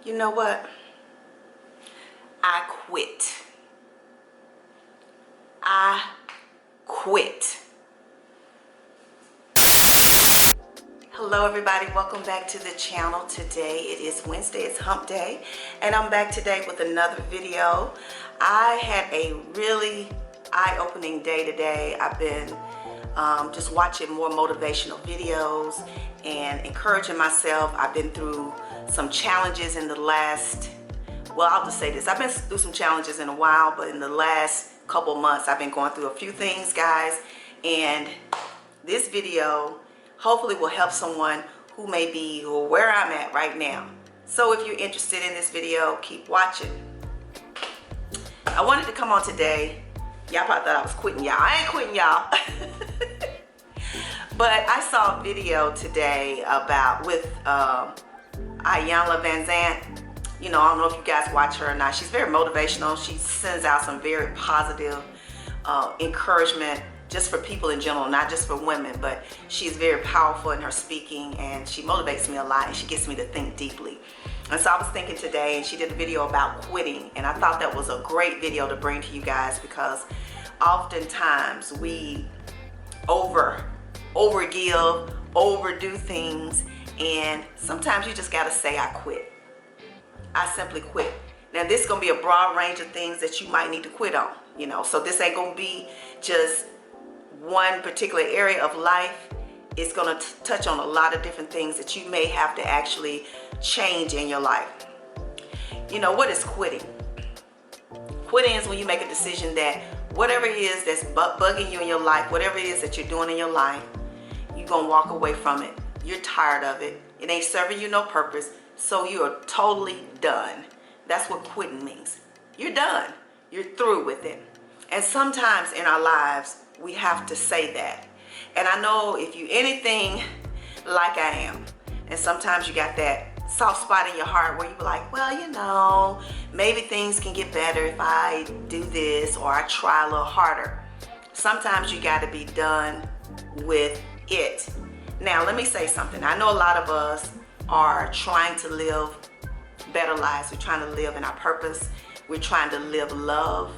You know what? I quit. I quit. Hello everybody, welcome back to the channel. Today it is Wednesday, it's hump day, and I'm back today with another video. I had a really eye-opening day today. I've been just watching more motivational videos and encouraging myself. I've been through some challenges in the last, well, I'll just say this, I've been through some challenges in a while, but in the last couple months I've been going through a few things, guys, and this video hopefully will help someone who may be where I'm at right now. So if you're interested in this video, keep watching. I wanted to come on today. Y'all probably thought I was quitting y'all. I ain't quitting y'all. But I saw a video today about with Iyanla Vanzant. You know, I don't know if you guys watch her or not. She's very motivational. She sends out some very positive encouragement just for people in general, not just for women, but she's very powerful in her speaking, and she motivates me a lot, and she gets me to think deeply. And so I was thinking today, and she did a video about quitting, and I thought that was a great video to bring to you guys, because oftentimes we overgive, overdo things, and sometimes you just gotta say, I quit. I simply quit. Now this is gonna be a broad range of things that you might need to quit on, you know, so this ain't gonna be just one particular area of life. It's going to touch on a lot of different things that you may have to actually change in your life. You know, what is quitting? Quitting is when you make a decision that whatever it is that's bugging you in your life, whatever it is that you're doing in your life, you're going to walk away from it. You're tired of it. It ain't serving you no purpose, so you are totally done. That's what quitting means. You're done. You're through with it. And sometimes in our lives, we have to say that. And I know if you anything like I am, and sometimes you got that soft spot in your heart where you be like, well, you know, maybe things can get better if I do this, or I try a little harder. Sometimes you got to be done with it. Now, let me say something. I know a lot of us are trying to live better lives. We're trying to live in our purpose. We're trying to live love,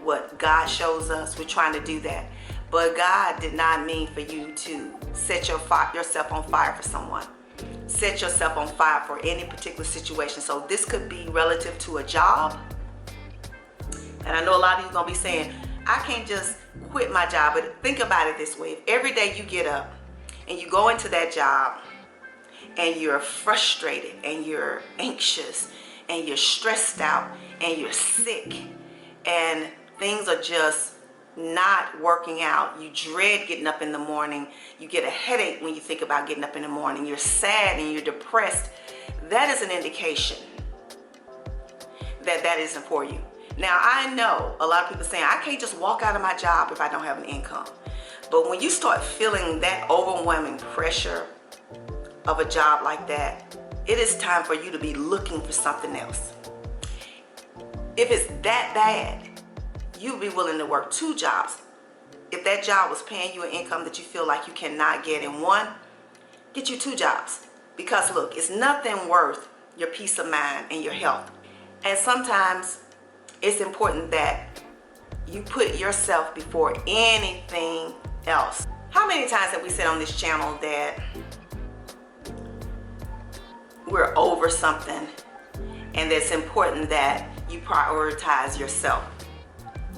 what God shows us. We're trying to do that. But God did not mean for you to set yourself on fire for someone. Set yourself on fire for any particular situation. So this could be relative to a job. And I know a lot of you are going to be saying, I can't just quit my job. But think about it this way. If every day you get up and you go into that job and you're frustrated and you're anxious and you're stressed out and you're sick and things are just not working out, you dread getting up in the morning, you get a headache when you think about getting up in the morning, you're sad and you're depressed, that is an indication that that isn't for you. Now, I know a lot of people saying, I can't just walk out of my job if I don't have an income. But when you start feeling that overwhelming pressure of a job like that, it is time for you to be looking for something else. If it's that bad, you'd be willing to work 2 jobs. If that job was paying you an income that you feel like you cannot get in one, get you 2 jobs. Because look, it's nothing worth your peace of mind and your health. And sometimes it's important that you put yourself before anything else. How many times have we said on this channel that we're over something and it's important that you prioritize yourself?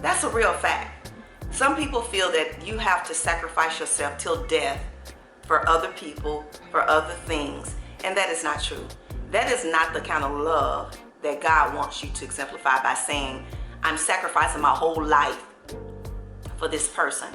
That's a real fact. Some people feel that you have to sacrifice yourself till death for other people, for other things, and that is not true. That is not the kind of love that God wants you to exemplify by saying, I'm sacrificing my whole life for this person.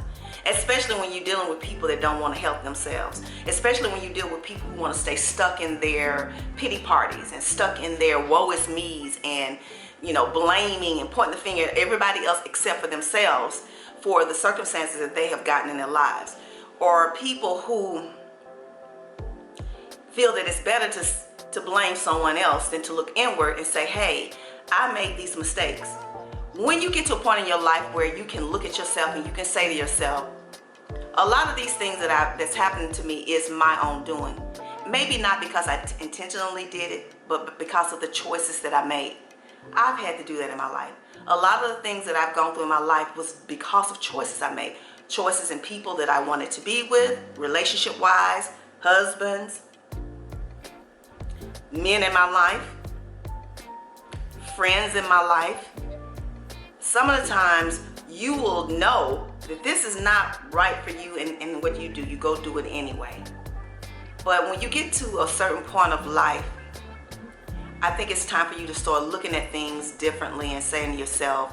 Especially when you're dealing with people that don't want to help themselves. Especially when you deal with people who want to stay stuck in their pity parties and stuck in their woe is me's and, you know, blaming and pointing the finger at everybody else except for themselves for the circumstances that they have gotten in their lives. Or people who feel that it's better to blame someone else than to look inward and say, hey, I made these mistakes. When you get to a point in your life where you can look at yourself and you can say to yourself, a lot of these things that's happened to me is my own doing. Maybe not because I intentionally did it, but because of the choices that I made. I've had to do that in my life. A lot of the things that I've gone through in my life was because of choices I made. Choices in people that I wanted to be with, relationship-wise, husbands, men in my life, friends in my life. Some of the times you will know that this is not right for you, and what you do, you go do it anyway. But when you get to a certain point of life, I think it's time for you to start looking at things differently and saying to yourself,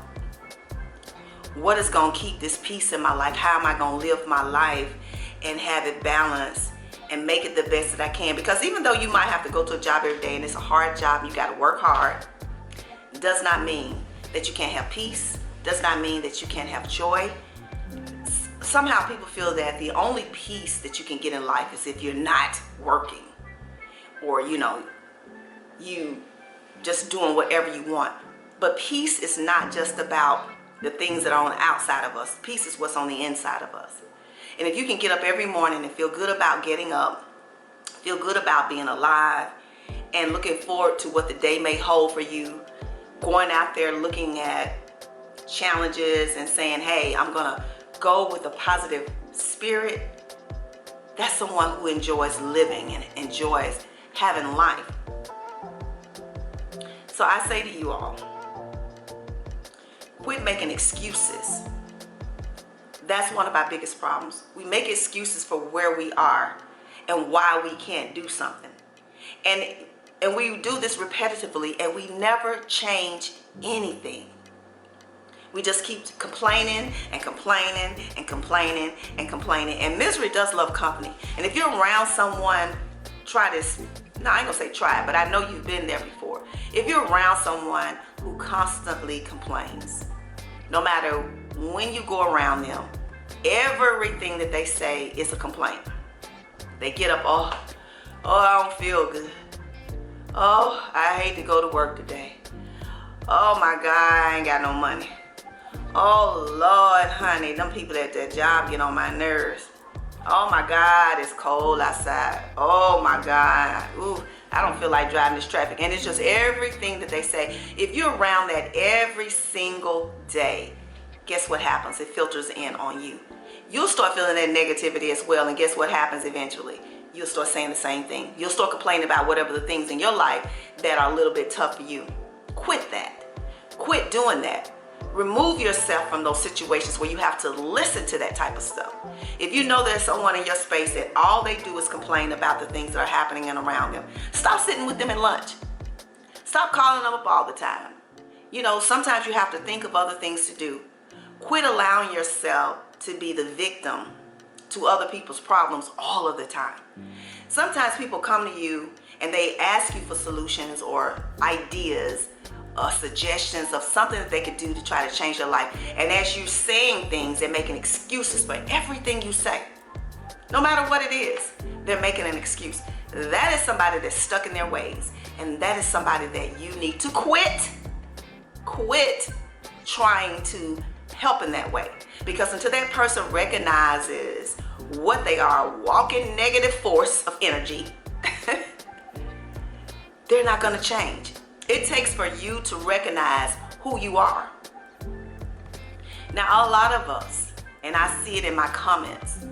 what is going to keep this peace in my life? How am I going to live my life and have it balanced and make it the best that I can? Because even though you might have to go to a job every day and it's a hard job, you got to work hard, does not mean that you can't have peace, does not mean that you can't have joy. Somehow people feel that the only peace that you can get in life is if you're not working, or you just doing whatever you want. But peace is not just about the things that are on the outside of us. Peace is what's on the inside of us. And if you can get up every morning and feel good about getting up, feel good about being alive, and looking forward to what the day may hold for you, going out there looking at challenges and saying, hey, I'm gonna go with a positive spirit, that's someone who enjoys living and enjoys having life. So I say to you all, quit making excuses. That's one of our biggest problems. We make excuses for where we are and why we can't do something. And we do this repetitively, and we never change anything. We just keep complaining and complaining and complaining and complaining. And misery does love company. And if you're around someone, try this. No, I ain't gonna say try it, but I know you've been there before. If you're around someone who constantly complains, no matter when you go around them, everything that they say is a complaint. They get up, oh, I don't feel good. Oh, I hate to go to work today. Oh my God, I ain't got no money. Oh Lord, honey, them people at that job get on my nerves. Oh my God, it's cold outside. Oh my God, ooh, I don't feel like driving this traffic. And it's just everything that they say. If you're around that every single day, guess what happens? It filters in on you. You'll start feeling that negativity as well, and guess what happens eventually? You'll start saying the same thing. You'll start complaining about whatever the things in your life that are a little bit tough for you. Quit that. Quit doing that. Remove yourself from those situations where you have to listen to that type of stuff. If you know there's someone in your space that all they do is complain about the things that are happening and around them, stop sitting with them at lunch. Stop calling them up all the time. Sometimes you have to think of other things to do. Quit allowing yourself to be the victim to other people's problems all of the time. Sometimes people come to you and they ask you for solutions or ideas or suggestions of something that they could do to try to change their life. And as you're saying things, they're making excuses for everything you say. No matter what it is, they're making an excuse. That is somebody that's stuck in their ways. And that is somebody that you need to quit trying to help in that way. Because until that person recognizes what they are, a walking negative force of energy, they're not going to change. It takes for you to recognize who you are. Now, a lot of us, and I see it in my comments,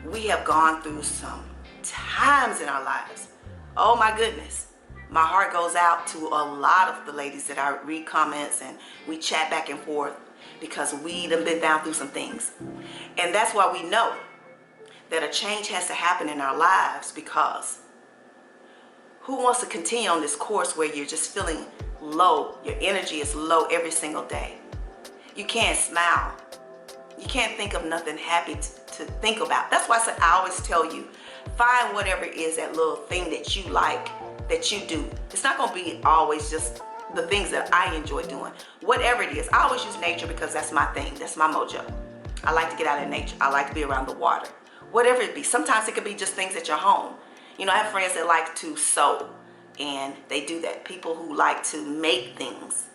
we have gone through some times in our lives. Oh my goodness. My heart goes out to a lot of the ladies that I read comments and we chat back and forth, because we done been down through some things. And that's why we know that a change has to happen in our lives, because who wants to continue on this course where you're just feeling low? Your energy is low every single day. You can't smile. You can't think of nothing happy to think about. That's why I always tell you, find whatever it is, that little thing that you like, that you do. It's not going to be always just the things that I enjoy doing. Whatever it is. I always use nature because that's my thing. That's my mojo. I like to get out in nature. I like to be around the water. Whatever it be. Sometimes it could be just things at your home. I have friends that like to sew, and they do that. People who like to make things,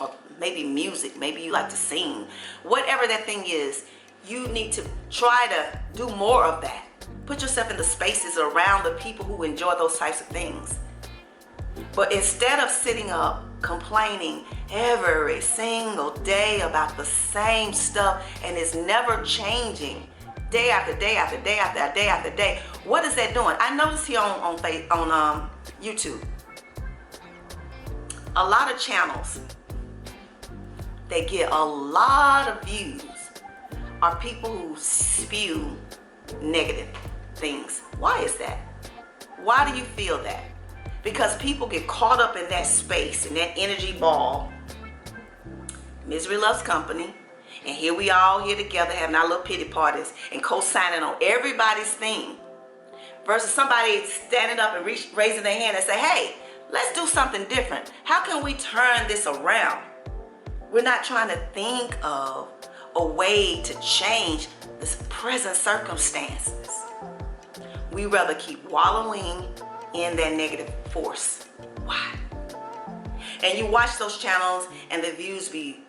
or maybe music, maybe you like to sing. Whatever that thing is, you need to try to do more of that. Put yourself in the spaces around the people who enjoy those types of things. But instead of sitting up complaining every single day about the same stuff and it's never changing day after day after day after day after day, what is that doing? I noticed here on YouTube, a lot of channels that get a lot of views are people who spew negative things. Why is that? Why do you feel that? Because people get caught up in that space, in that energy ball. Misery loves company. And here we all here together having our little pity parties and co-signing on everybody's thing. Versus somebody standing up and raising their hand and say, hey, let's do something different. How can we turn this around? We're not trying to think of a way to change this present circumstances. We rather keep wallowing in that negative force. Why? And you watch those channels and the views be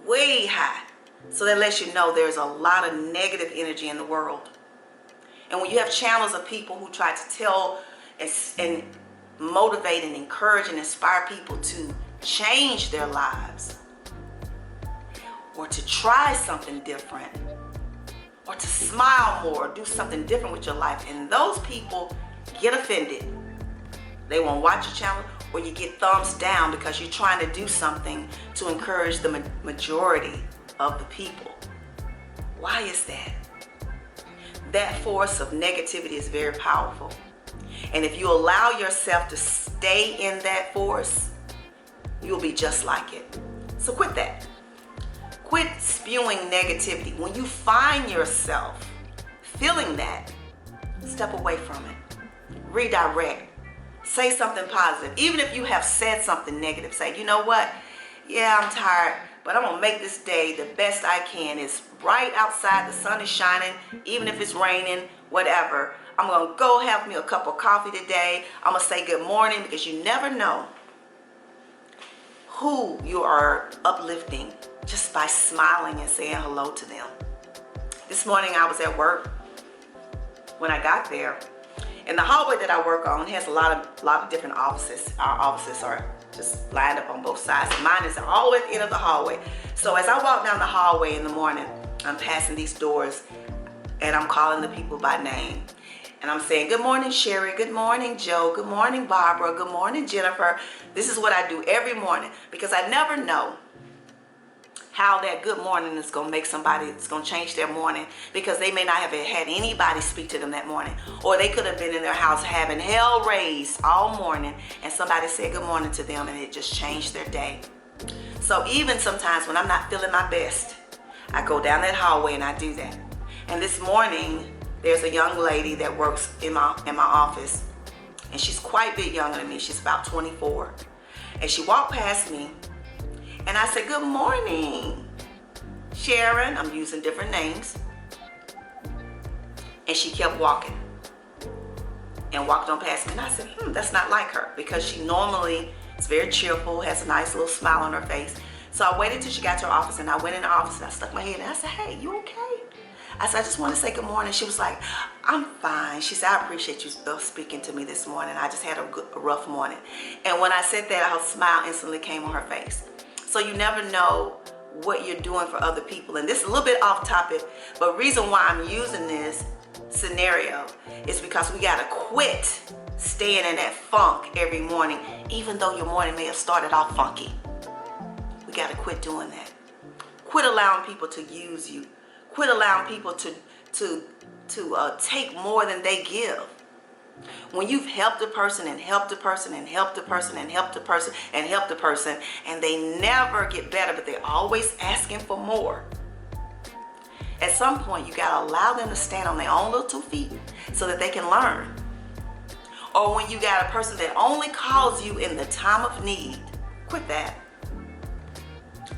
way high. So that lets you know there's a lot of negative energy in the world. And when you have channels of people who try to tell and motivate and encourage and inspire people to change their lives, or to try something different, or to smile more, do something different with your life, and those people get offended. They won't watch your channel, or you get thumbs down because you're trying to do something to encourage the majority of the people. Why is that? That force of negativity is very powerful. And if you allow yourself to stay in that force, you'll be just like it. So quit that. Quit spewing negativity. When you find yourself feeling that, step away from it. Redirect. Say something positive. Even if you have said something negative, say, you know what? Yeah, I'm tired, but I'm going to make this day the best I can. It's bright outside. The sun is shining, even if it's raining, whatever. I'm going to go have me a cup of coffee today. I'm going to say good morning, because you never know who you are uplifting just by smiling and saying hello to them. This morning I was at work. When I got there, and the hallway that I work on has a lot of different offices. Our offices are just lined up on both sides. Mine is all the way at the end of the hallway. So as I walk down the hallway in the morning, I'm passing these doors and I'm calling the people by name. And I'm saying, good morning, Sherry. Good morning, Joe. Good morning, Barbara. Good morning, Jennifer. This is what I do every morning, because I never know how that good morning is going to make somebody, it's going to change their morning, because they may not have had anybody speak to them that morning, or they could have been in their house having hell raised all morning and somebody said good morning to them and it just changed their day. So even sometimes when I'm not feeling my best, I go down that hallway and I do that. And this morning there's a young lady that works in my office, and she's quite a bit younger than me. She's about 24, and she walked past me. And I said, good morning, Sharon. I'm using different names. And she kept walking and walked on past me. And I said, that's not like her, because she normally is very cheerful, has a nice little smile on her face. So I waited till she got to her office, and I went in the office and I stuck my head in. I said, hey, you okay? I said, I just want to say good morning. She was like, I'm fine. She said, I appreciate you speaking to me this morning. I just had a rough morning. And when I said that, her smile instantly came on her face. So you never know what you're doing for other people. And this is a little bit off topic, but reason why I'm using this scenario is because we got to quit staying in that funk every morning, even though your morning may have started off funky. We got to quit doing that. Quit allowing people to use you. Quit allowing people to take more than they give. When you've helped a person and helped a person and helped a person and helped a person and helped a person, and they never get better, but they're always asking for more, at some point you got to allow them to stand on their own little 2 feet so that they can learn. Or when you got a person that only calls you in the time of need, quit that.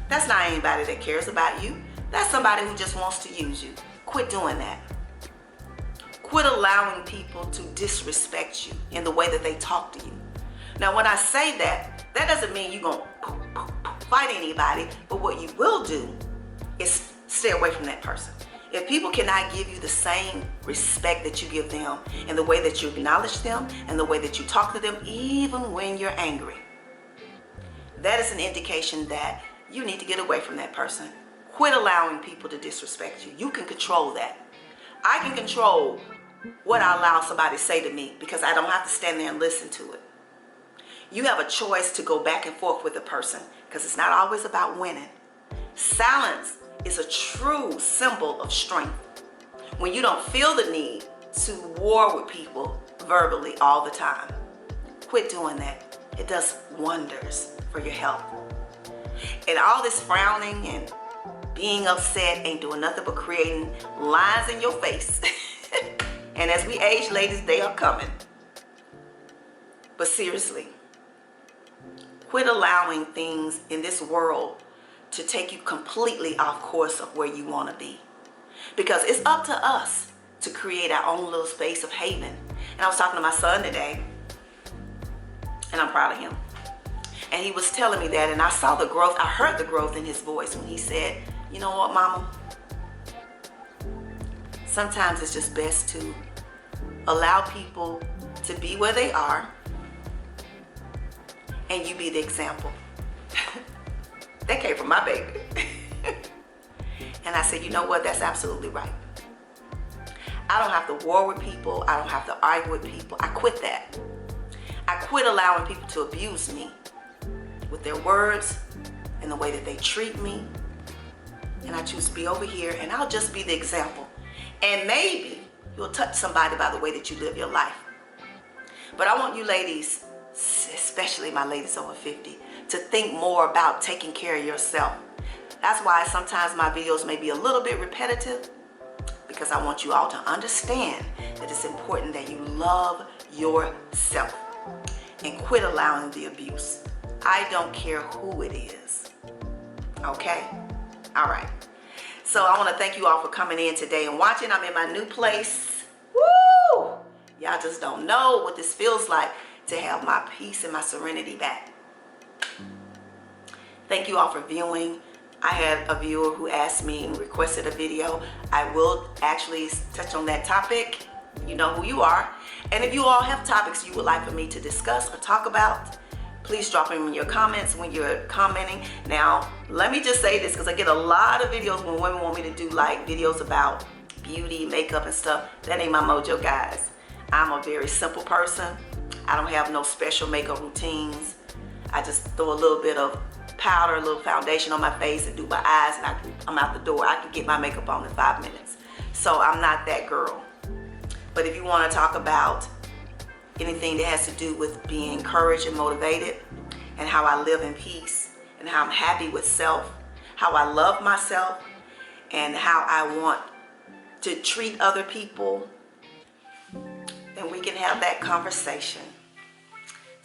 That's not anybody that cares about you. That's somebody who just wants to use you. Quit doing that. Quit allowing people to disrespect you in the way that they talk to you. Now, when I say that, that doesn't mean you're going to fight anybody, but what you will do is stay away from that person. If people cannot give you the same respect that you give them, and the way that you acknowledge them, and the way that you talk to them, even when you're angry, that is an indication that you need to get away from that person. Quit allowing people to disrespect you. You can control that. I can control what I allow somebody to say to me because I don't have to stand there and listen to it. You have a choice to go back and forth with a person because it's not always about winning. Silence is a true symbol of strength. When you don't feel the need to war with people verbally all the time, quit doing that. It does wonders for your health. And all this frowning and being upset ain't doing nothing but creating lines in your face. And as we age, ladies, they are coming. But seriously, quit allowing things in this world to take you completely off course of where you want to be. Because it's up to us to create our own little space of haven. And I was talking to my son today, and I'm proud of him. And he was telling me that, and I saw the growth. I heard the growth in his voice when he said, you know what, Mama? Sometimes it's just best to allow people to be where they are, and you be the example. That came from my baby. And I said, you know what? That's absolutely right. I don't have to war with people. I don't have to argue with people. I quit that. I quit allowing people to abuse me with their words and the way that they treat me. And I choose to be over here, and I'll just be the example. And maybe you'll touch somebody by the way that you live your life. But I want you ladies, especially my ladies over 50, to think more about taking care of yourself. That's why sometimes my videos may be a little bit repetitive, because I want you all to understand that it's important that you love yourself and quit allowing the abuse. I don't care who it is. Okay? All right. So I want to thank you all for coming in today and watching. I'm in my new place. Woo! Y'all just don't know what this feels like to have my peace and my serenity back. Thank you all for viewing. I had a viewer who asked me and requested a video. I will actually touch on that topic. You know who you are. And if you all have topics you would like for me to discuss or talk about, please drop them in your comments when you're commenting. Now, let me just say this, because I get a lot of videos when women want me to do like videos about beauty, makeup and stuff. That ain't my mojo, guys. I'm a very simple person. I don't have no special makeup routines. I just throw a little bit of powder, a little foundation on my face and do my eyes, and I'm out the door. I can get my makeup on in 5 minutes. So I'm not that girl. But if you want to talk about anything that has to do with being encouraged and motivated, and how I live in peace, and how I'm happy with self, how I love myself, and how I want to treat other people, then we can have that conversation.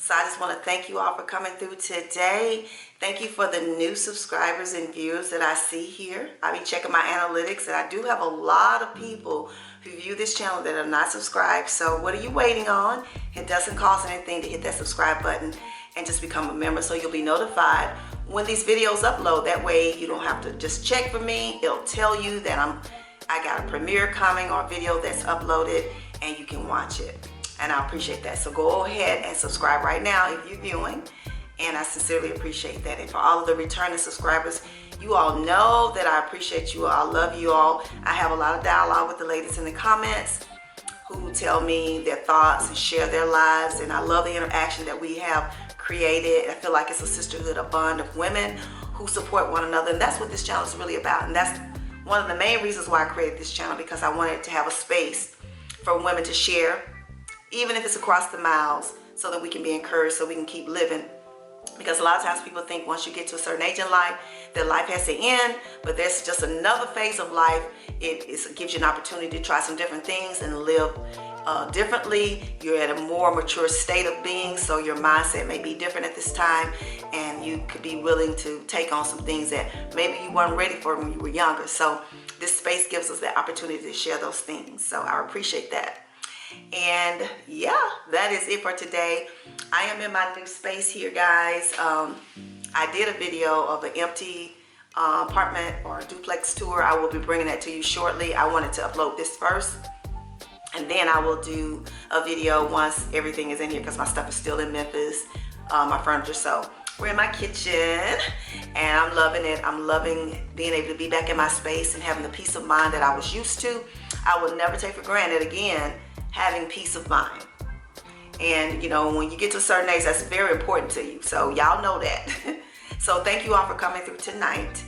So I just want to thank you all for coming through today. Thank you for the new subscribers and viewers that I see here. I'll be checking my analytics, and I do have a lot of people who view this channel that are not subscribed. So what are you waiting on? It doesn't cost anything to hit that subscribe button and just become a member, so you'll be notified when these videos upload. That way you don't have to just check for me. It'll tell you that I got a premiere coming or a video that's uploaded, and you can watch it. And I appreciate that. So go ahead and subscribe right now if you're viewing. And I sincerely appreciate that. And for all of the returning subscribers, you all know that I appreciate you all. I love you all. I have a lot of dialogue with the ladies in the comments who tell me their thoughts and share their lives. And I love the interaction that we have created. I feel like it's a sisterhood, a bond of women who support one another. And that's what this channel is really about. And that's one of the main reasons why I created this channel, because I wanted to have a space for women to share, even if it's across the miles, so that we can be encouraged, so we can keep living. Because a lot of times people think once you get to a certain age in life, that life has to end, but there's just another phase of life. It gives you an opportunity to try some different things and live differently. You're at a more mature state of being, so your mindset may be different at this time, and you could be willing to take on some things that maybe you weren't ready for when you were younger. So this space gives us the opportunity to share those things. So I appreciate that. And yeah, that is it for today. I am in my new space here, guys. I did a video of an empty apartment or duplex tour. I will be bringing that to you shortly. I wanted to upload this first, and then I will do a video once everything is in here, because my stuff is still in Memphis, my furniture. So we're in my kitchen and I'm loving it. I'm loving being able to be back in my space and having the peace of mind that I was used to. I will never take for granted again having peace of mind. And you know, when you get to a certain age, that's very important to you. So y'all know that. So thank you all for coming through tonight.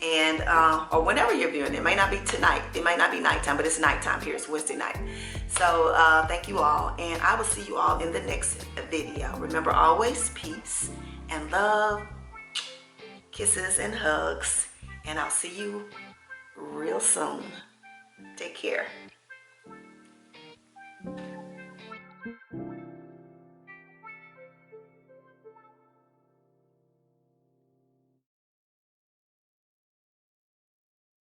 And or whenever you're viewing, it may not be tonight, it might not be nighttime, but it's nighttime here. It's Wednesday night. So thank you all, and I will see you all in the next video. Remember, always peace and love, kisses and hugs, and I'll see you real soon. Take care.